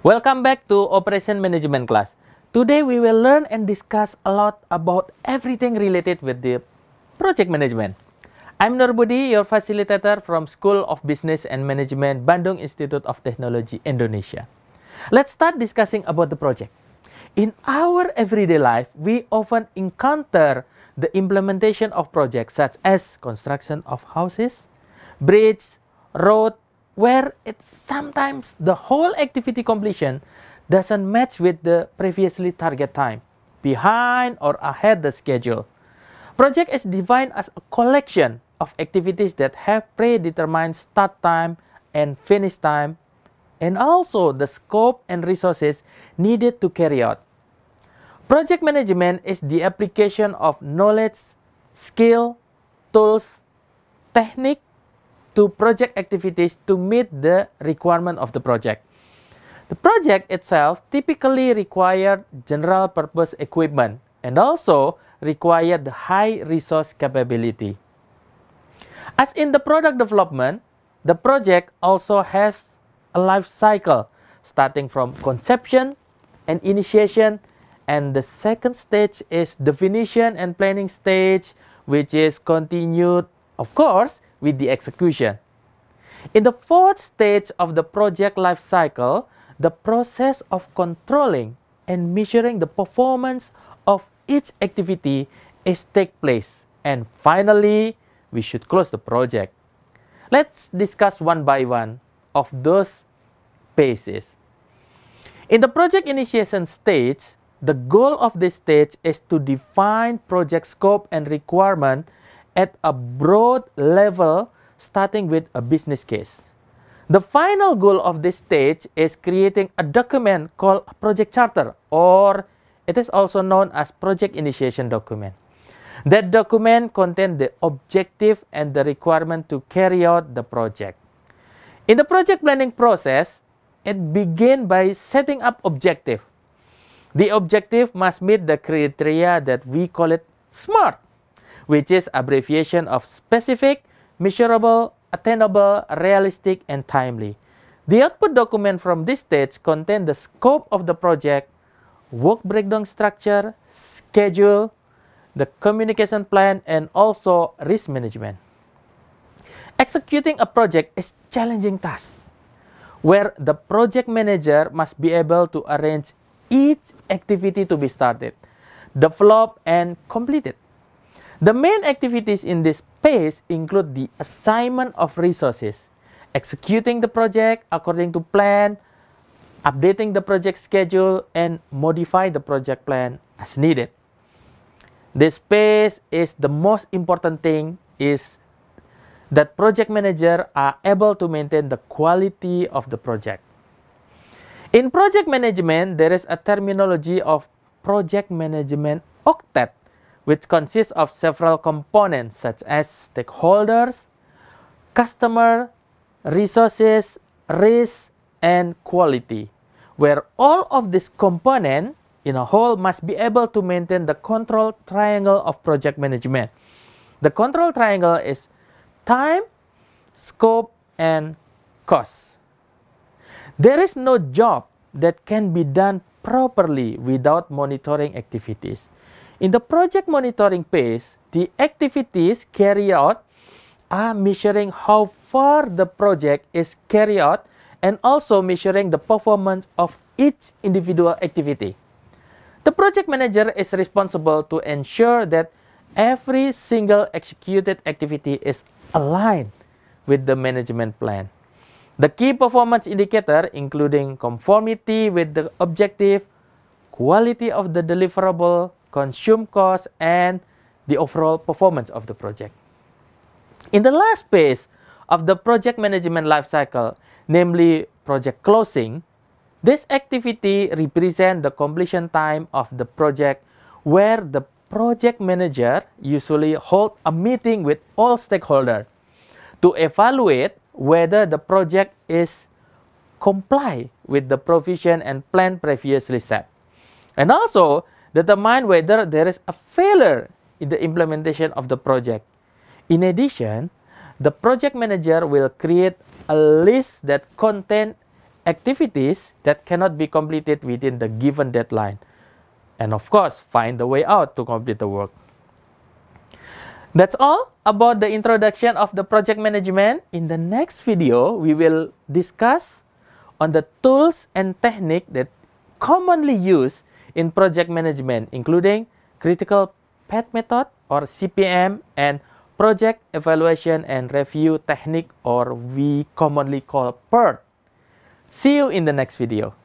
Welcome back to Operation Management class. Today we will learn and discuss a lot about everything related with the project management. I'm Nur Budi, your facilitator from School of Business and Management, Bandung Institute of Technology, Indonesia. Let's start discussing about the project. In our everyday life, we often encounter the implementation of projects such as construction of houses, bridge, road, where sometimes the whole activity completion doesn't match with the previously target time, behind or ahead the schedule. Project is defined as a collection of activities that have predetermined start time and finish time, and also the scope and resources needed to carry out. Project management is the application of knowledge, skill, tools, technique, to project activities to meet the requirement of the project. The project itself typically required general purpose equipment and also required high resource capability. As in the product development, the project also has a life cycle starting from conception and initiation, and the second stage is definition and planning stage, which is continued, of course, with the execution. In the fourth stage of the project life cycle, the process of controlling and measuring the performance of each activity is take place. And finally, we should close the project. Let's discuss one by one of those phases. In the project initiation stage, the goal of this stage is to define project scope and requirement at a broad level, starting with a business case. The final goal of this stage is creating a document called a project charter, or it is also known as project initiation document. That document contains the objective and the requirement to carry out the project. In the project planning process, it begins by setting up objective. The objective must meet the criteria that we call it SMART, which is abbreviation of specific, measurable, attainable, realistic, and timely. The output document from this stage contains the scope of the project, work breakdown structure, schedule, the communication plan, and also risk management. Executing a project is a challenging task, where the project manager must be able to arrange each activity to be started, developed, and completed. The main activities in this phase include the assignment of resources, executing the project according to plan, updating the project schedule, and modify the project plan as needed. This phase is the most important thing, is that project managers are able to maintain the quality of the project. In project management, there is a terminology of project management octet, which consists of several components such as stakeholders, customer, resources, risk, and quality, where all of these components in a whole must be able to maintain the control triangle of project management. The control triangle is time, scope, and cost. There is no job that can be done properly without monitoring activities. In the project monitoring phase, the activities carried out are measuring how far the project is carried out and also measuring the performance of each individual activity. The project manager is responsible to ensure that every single executed activity is aligned with the management plan. The key performance indicator, including conformity with the objective, quality of the deliverable, consume cost, and the overall performance of the project. In the last phase of the project management lifecycle, namely project closing, this activity represents the completion time of the project, where the project manager usually holds a meeting with all stakeholders to evaluate whether the project is comply with the provision and plan previously set, and also determine whether there is a failure in the implementation of the project. In addition, the project manager will create a list that contains activities that cannot be completed within the given deadline. And of course, find the way out to complete the work. That's all about the introduction of the project management. In the next video, we will discuss on the tools and technique that commonly used in project management, including critical path method or CPM and project evaluation and review technique, or we commonly call PERT. See you in the next video.